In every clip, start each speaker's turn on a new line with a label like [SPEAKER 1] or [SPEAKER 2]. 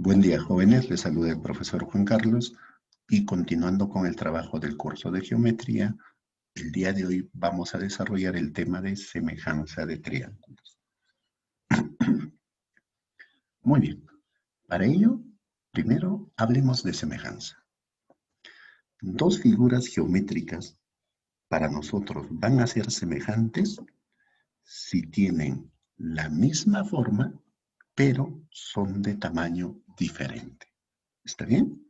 [SPEAKER 1] Buen día, jóvenes. Les saluda el profesor Juan Carlos y continuando con el trabajo del curso de geometría, el día de hoy vamos a desarrollar el tema de semejanza de triángulos. Muy bien. Para ello, primero hablemos de semejanza. Dos figuras geométricas para nosotros van a ser semejantes si tienen la misma forma, pero son de tamaño diferente. ¿Está bien?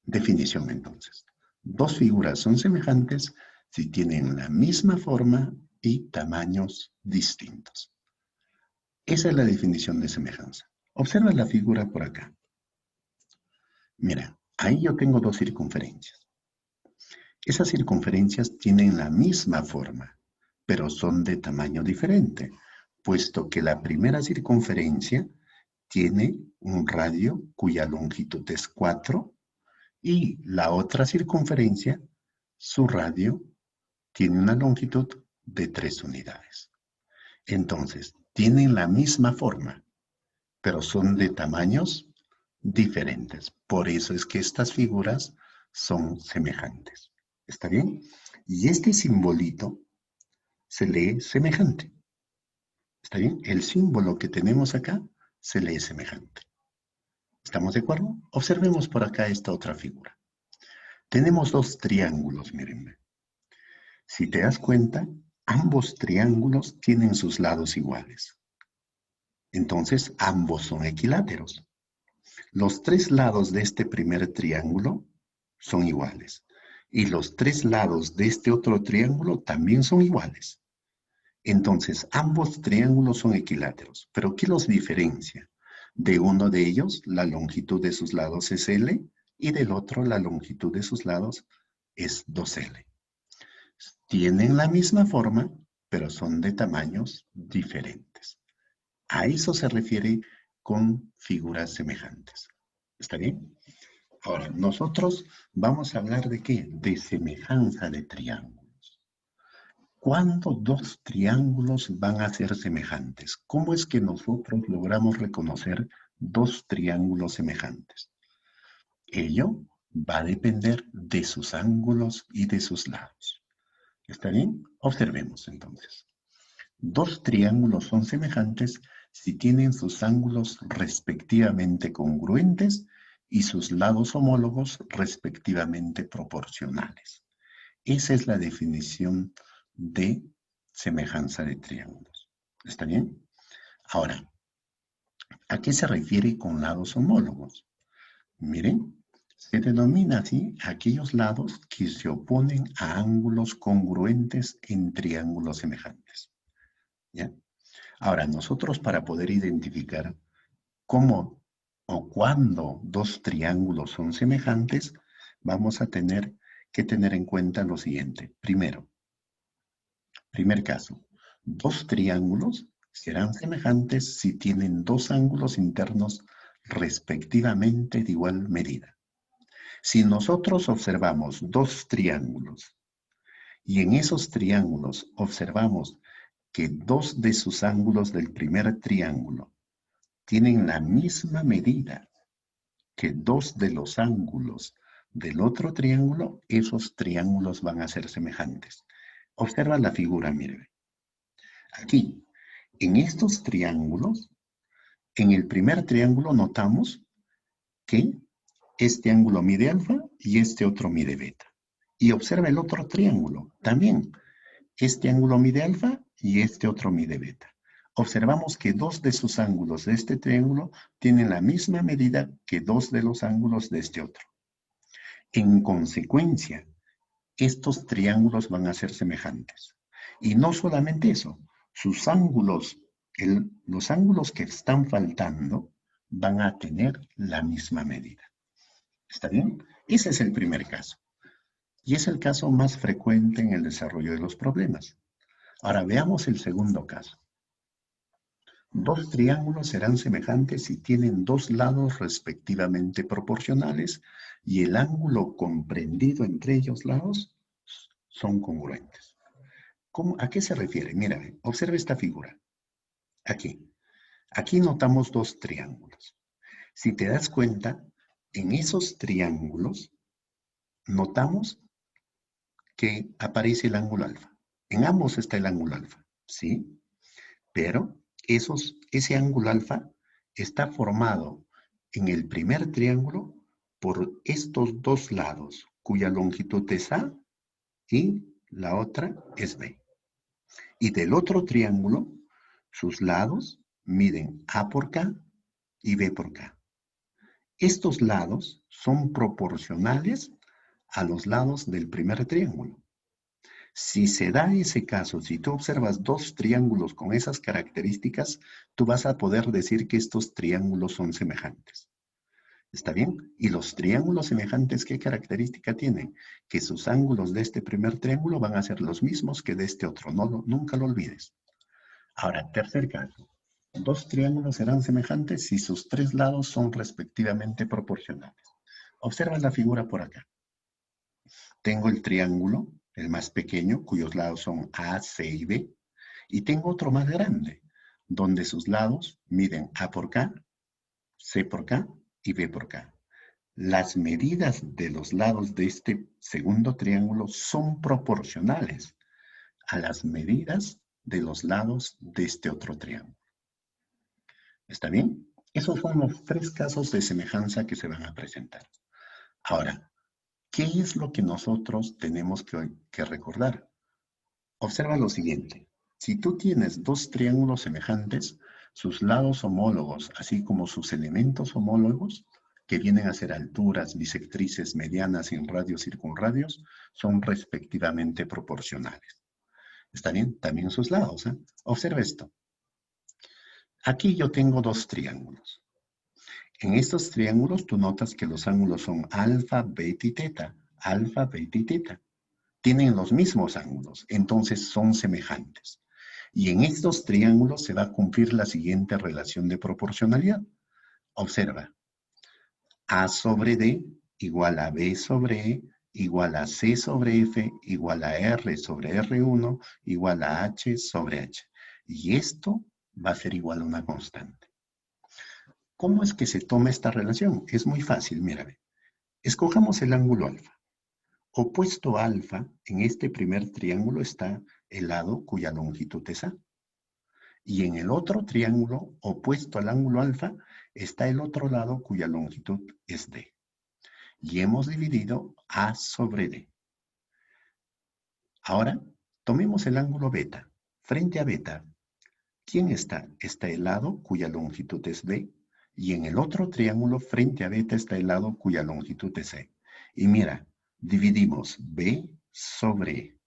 [SPEAKER 1] Definición entonces. Dos figuras son semejantes si tienen la misma forma y tamaños distintos. Esa es la definición de semejanza. Observa la figura por acá. Mira, ahí yo tengo dos circunferencias. Esas circunferencias tienen la misma forma, pero son de tamaño diferente, puesto que la primera circunferencia tiene un radio cuya longitud es 4 y la otra circunferencia, su radio, tiene una longitud de 3 unidades. Entonces, tienen la misma forma, pero son de tamaños diferentes. Por eso es que estas figuras son semejantes. ¿Está bien? Y este simbolito se lee semejante. ¿Está bien? El símbolo que tenemos acá se lee semejante. ¿Estamos de acuerdo? Observemos por acá esta otra figura. Tenemos dos triángulos, mírenme. Si te das cuenta, ambos triángulos tienen sus lados iguales. Entonces, ambos son equiláteros. Los tres lados de este primer triángulo son iguales. Y los tres lados de este otro triángulo también son iguales. Entonces, ambos triángulos son equiláteros. ¿Pero qué los diferencia? De uno de ellos, la longitud de sus lados es L y del otro, la longitud de sus lados es 2L. Tienen la misma forma, pero son de tamaños diferentes. A eso se refiere con figuras semejantes. ¿Está bien? Ahora, nosotros vamos a hablar de qué? De semejanza de triángulos. ¿Cuándo dos triángulos van a ser semejantes? ¿Cómo es que nosotros logramos reconocer dos triángulos semejantes? Ello va a depender de sus ángulos y de sus lados. ¿Está bien? Observemos entonces. Dos triángulos son semejantes si tienen sus ángulos respectivamente congruentes y sus lados homólogos respectivamente proporcionales. Esa es la definición de semejanza de triángulos. ¿Está bien? Ahora, ¿a qué se refiere con lados homólogos? Miren, se denomina así aquellos lados que se oponen a ángulos congruentes en triángulos semejantes. ¿Ya? Ahora, nosotros para poder identificar cómo o cuándo dos triángulos son semejantes, vamos a tener que tener en cuenta lo siguiente. Primero, primer caso, dos triángulos serán semejantes si tienen dos ángulos internos respectivamente de igual medida. Si nosotros observamos dos triángulos y en esos triángulos observamos que dos de sus ángulos del primer triángulo tienen la misma medida que dos de los ángulos del otro triángulo, esos triángulos van a ser semejantes. Observa la figura, mire. Aquí, en estos triángulos, en el primer triángulo notamos que este ángulo mide alfa y este otro mide beta. Y observa el otro triángulo, también. Este ángulo mide alfa y este otro mide beta. Observamos que dos de sus ángulos de este triángulo tienen la misma medida que dos de los ángulos de este otro. En consecuencia, estos triángulos van a ser semejantes. Y no solamente eso, sus ángulos, los ángulos que están faltando van a tener la misma medida. ¿Está bien? Ese es el primer caso. Y es el caso más frecuente en el desarrollo de los problemas. Ahora veamos el segundo caso. Dos triángulos serán semejantes si tienen dos lados respectivamente proporcionales y el ángulo comprendido entre ellos lados son congruentes. ¿A qué se refiere? Mira, observa esta figura. Aquí. Aquí notamos dos triángulos. Si te das cuenta, en esos triángulos notamos que aparece el ángulo alfa. En ambos está el ángulo alfa, ¿sí? Pero ese ángulo alfa está formado en el primer triángulo por estos dos lados, cuya longitud es A y la otra es B. Y del otro triángulo, sus lados miden A por K y B por K. Estos lados son proporcionales a los lados del primer triángulo. Si se da ese caso, si tú observas dos triángulos con esas características, tú vas a poder decir que estos triángulos son semejantes. ¿Está bien? Y los triángulos semejantes, ¿qué característica tienen? Que sus ángulos de este primer triángulo van a ser los mismos que de este otro. Nunca lo olvides. Ahora, tercer caso. Dos triángulos serán semejantes si sus tres lados son respectivamente proporcionales. Observa la figura por acá. Tengo el triángulo, el más pequeño, cuyos lados son A, C y B, y tengo otro más grande, donde sus lados miden A por K, C por K y B por K. Las medidas de los lados de este segundo triángulo son proporcionales a las medidas de los lados de este otro triángulo. ¿Está bien? Esos son los tres casos de semejanza que se van a presentar. Ahora, ¿qué es lo que nosotros tenemos que recordar? Observa lo siguiente. Si tú tienes dos triángulos semejantes, sus lados homólogos, así como sus elementos homólogos, que vienen a ser alturas, bisectrices, medianas, sin radios, circunradios, son respectivamente proporcionales. ¿Está bien? También sus lados. Observa esto. Aquí yo tengo dos triángulos. En estos triángulos tú notas que los ángulos son alfa, beta y teta. Alfa, beta y teta. Tienen los mismos ángulos, entonces son semejantes. Y en estos triángulos se va a cumplir la siguiente relación de proporcionalidad. Observa. A sobre D igual a B sobre E igual a C sobre F igual a R sobre R1 igual a H sobre H. Y esto va a ser igual a una constante. ¿Cómo es que se toma esta relación? Es muy fácil, mírame. Escojamos el ángulo alfa. Opuesto a alfa, en este primer triángulo está el lado cuya longitud es A. Y en el otro triángulo, opuesto al ángulo alfa, está el otro lado cuya longitud es D. Y hemos dividido A sobre D. Ahora, tomemos el ángulo beta. Frente a beta, ¿quién está? Está el lado cuya longitud es B. Y en el otro triángulo, frente a beta, está el lado cuya longitud es C. Y mira, dividimos B sobre E.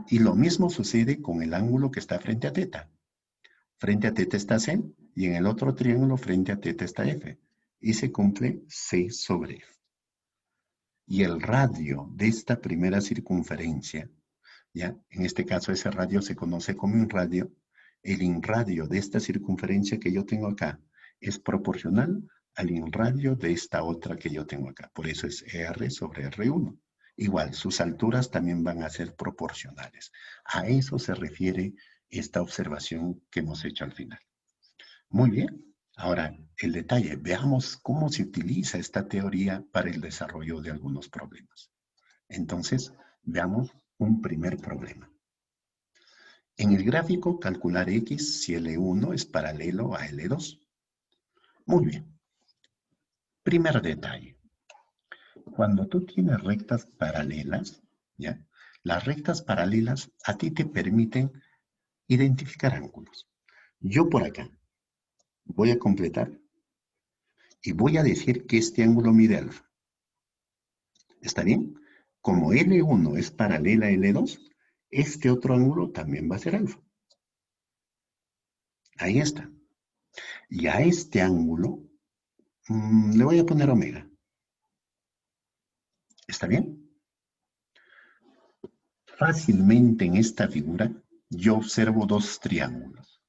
[SPEAKER 1] Y lo mismo sucede con el ángulo que está frente a teta. Frente a teta está C y en el otro triángulo frente a teta está F. Y se cumple C sobre F. Y el radio de esta primera circunferencia, ¿ya? En este caso ese radio se conoce como inradio. El inradio de esta circunferencia que yo tengo acá es proporcional al inradio de esta otra que yo tengo acá. Por eso es R sobre R1. Igual, sus alturas también van a ser proporcionales. A eso se refiere esta observación que hemos hecho al final. Muy bien. Ahora, el detalle. Veamos cómo se utiliza esta teoría para el desarrollo de algunos problemas. Entonces, veamos un primer problema. En el gráfico, calcular X si L1 es paralelo a L2. Muy bien. Primer detalle. Cuando tú tienes rectas paralelas, ¿ya? Las rectas paralelas a ti te permiten identificar ángulos. Yo por acá voy a completar y voy a decir que este ángulo mide alfa. ¿Está bien? Como L1 es paralela a L2, este otro ángulo también va a ser alfa. Ahí está. Y a este ángulo le voy a poner omega. ¿Está bien? Fácilmente en esta figura yo observo dos triángulos.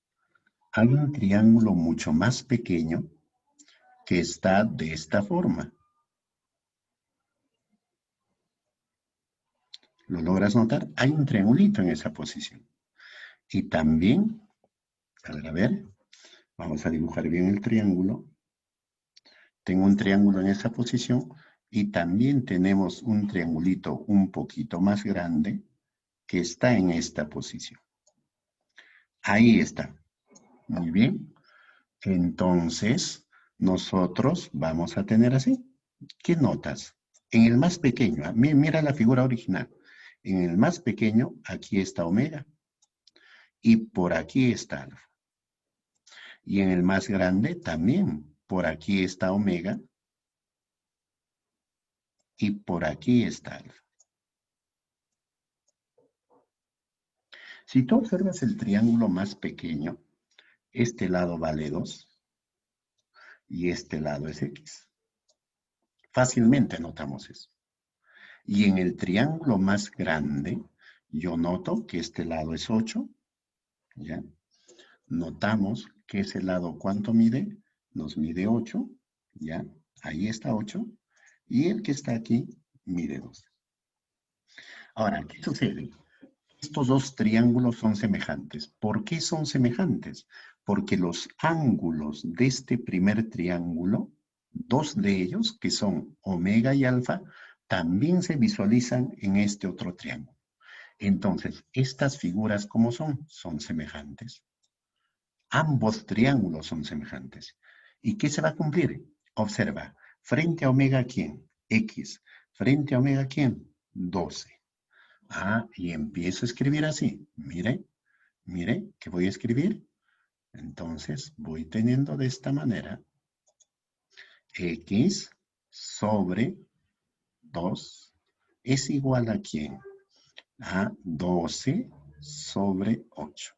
[SPEAKER 1] Hay un triángulo mucho más pequeño que está de esta forma. ¿Lo logras notar? Hay un triangulito en esa posición. Y también, a ver, vamos a dibujar bien el triángulo. Tengo un triángulo en esa posición y también tenemos un triangulito un poquito más grande que está en esta posición. Ahí está. Muy bien. Entonces, nosotros vamos a tener así. ¿Qué notas? En el más pequeño, mira la figura original. En el más pequeño, aquí está omega. Y por aquí está alfa. Y en el más grande también. Por aquí está omega. Y por aquí está alfa. Si tú observas el triángulo más pequeño, este lado vale 2 y este lado es x. Fácilmente notamos eso. Y en el triángulo más grande, yo noto que este lado es 8, ¿ya? Notamos que ese lado, ¿cuánto mide? Nos mide 8, ¿ya? Ahí está 8. Y el que está aquí mide 12. Ahora, ¿qué sucede? Estos dos triángulos son semejantes. ¿Por qué son semejantes? Porque los ángulos de este primer triángulo, dos de ellos, que son omega y alfa, también se visualizan en este otro triángulo. Entonces, estas figuras, ¿cómo son? Son semejantes. Ambos triángulos son semejantes. ¿Y qué se va a cumplir? Observa, frente a omega, ¿quién? X. Frente a omega, ¿quién? 12. Ah, y empiezo a escribir así. Mire, mire, ¿qué voy a escribir? Entonces, voy teniendo de esta manera X sobre 2 es igual a ¿quién? A 12 sobre 8.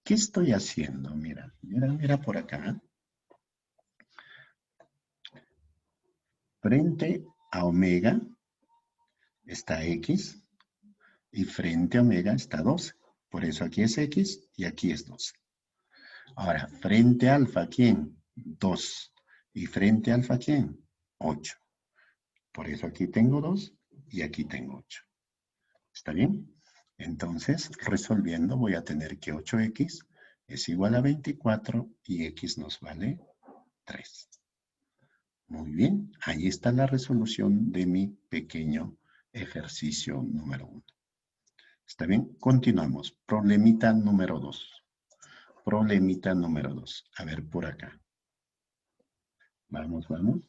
[SPEAKER 1] ¿Qué estoy haciendo? Mira, mira, mira por acá. Frente a omega está X y frente a omega está 12. Por eso aquí es X y aquí es 12. Ahora, frente a alfa, ¿quién? 2. Y frente a alfa, ¿quién? 8. Por eso aquí tengo 2 y aquí tengo 8. ¿Está bien? Entonces, resolviendo, voy a tener que 8x es igual a 24 y x nos vale 3. Muy bien, ahí está la resolución de mi pequeño ejercicio número 1. ¿Está bien? Continuamos. Problemita número 2. Problemita número 2. A ver, por acá. Vamos, vamos.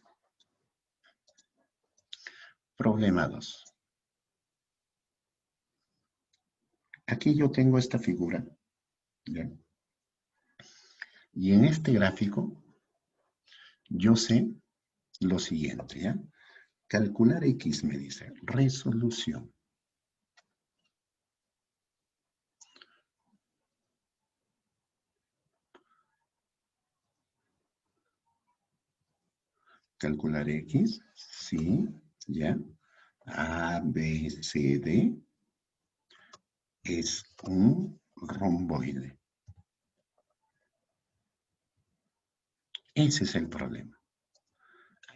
[SPEAKER 1] Problema 2. Aquí yo tengo esta figura, ¿ya? Y en este gráfico, yo sé lo siguiente, ¿ya? Calcular X me dice, resolución. Calcular X, sí, ¿ya? A, B, C, D es un romboide. Ese es el problema.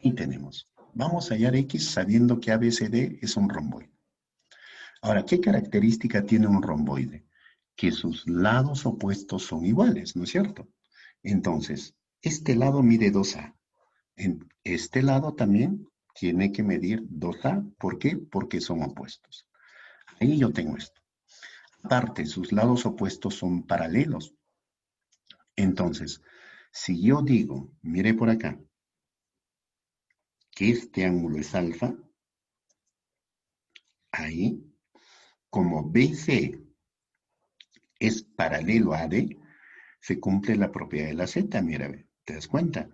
[SPEAKER 1] Ahí tenemos. Vamos a hallar X sabiendo que ABCD es un romboide. Ahora, ¿qué característica tiene un romboide? Que sus lados opuestos son iguales, ¿no es cierto? Entonces, este lado mide 2A. En este lado también tiene que medir 2A. ¿Por qué? Porque son opuestos. Ahí yo tengo esto. Aparte, sus lados opuestos son paralelos. Entonces, si yo digo, mire por acá, que este ángulo es alfa, ahí, como BC es paralelo a AD, se cumple la propiedad de la Z, mira, ¿te das cuenta?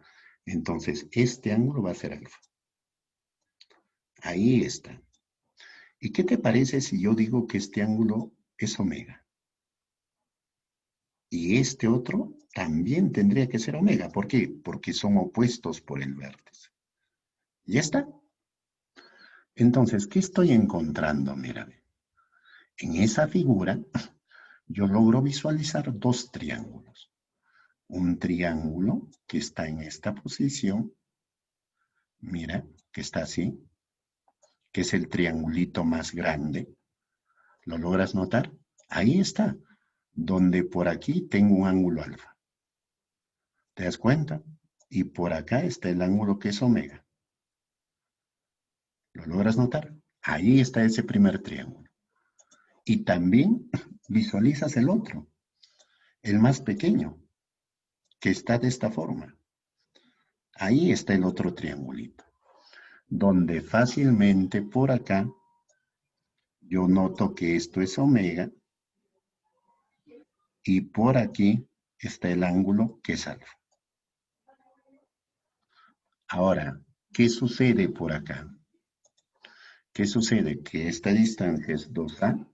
[SPEAKER 1] Entonces, este ángulo va a ser alfa. Ahí está. ¿Y qué te parece si yo digo que este ángulo es omega? Y este otro también tendría que ser omega. ¿Por qué? Porque son opuestos por el vértice. ¿Ya está? Entonces, ¿qué estoy encontrando? Mira, en esa figura yo logro visualizar dos triángulos. Un triángulo que está en esta posición, mira, que está así, que es el triangulito más grande. ¿Lo logras notar? Ahí está, donde por aquí tengo un ángulo alfa. ¿Te das cuenta? Y por acá está el ángulo que es omega. ¿Lo logras notar? Ahí está ese primer triángulo. Y también visualizas el otro, el más pequeño, que está de esta forma. Ahí está el otro triangulito, donde fácilmente por acá yo noto que esto es omega y por aquí está el ángulo que es alfa. Ahora, ¿qué sucede por acá? ¿Qué sucede? Que esta distancia es 2A.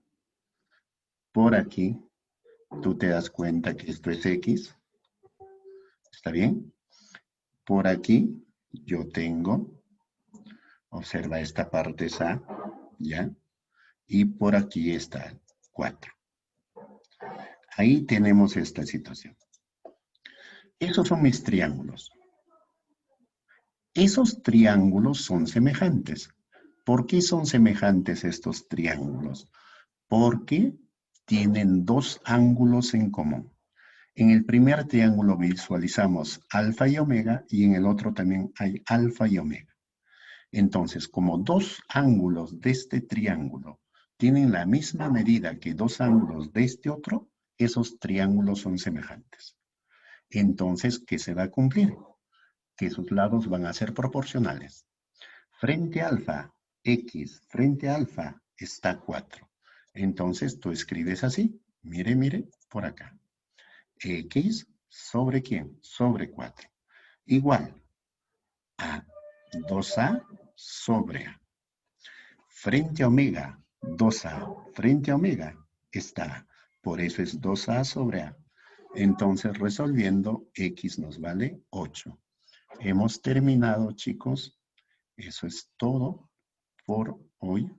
[SPEAKER 1] Por aquí, tú te das cuenta que esto es X. ¿Está bien? Por aquí, yo tengo, observa esta parte es A, ¿ya? Y por aquí está 4. Ahí tenemos esta situación. Esos son mis triángulos. Esos triángulos son semejantes. ¿Por qué son semejantes estos triángulos? Porque tienen dos ángulos en común. En el primer triángulo visualizamos alfa y omega y en el otro también hay alfa y omega. Entonces, como dos ángulos de este triángulo tienen la misma medida que dos ángulos de este otro, esos triángulos son semejantes. Entonces, ¿qué se va a cumplir? Que sus lados van a ser proporcionales. Frente a alfa, x frente a alfa está 4. Entonces tú escribes así, mire, mire, por acá. X sobre ¿quién? Sobre 4. Igual a 2A sobre A. Frente a omega, 2A frente a omega está. Por eso es 2A sobre A. Entonces resolviendo, X nos vale 8. Hemos terminado, chicos. Eso es todo por hoy.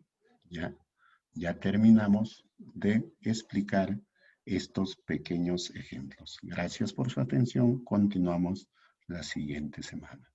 [SPEAKER 1] Ya terminamos de explicar estos pequeños ejemplos. Gracias por su atención. Continuamos la siguiente semana.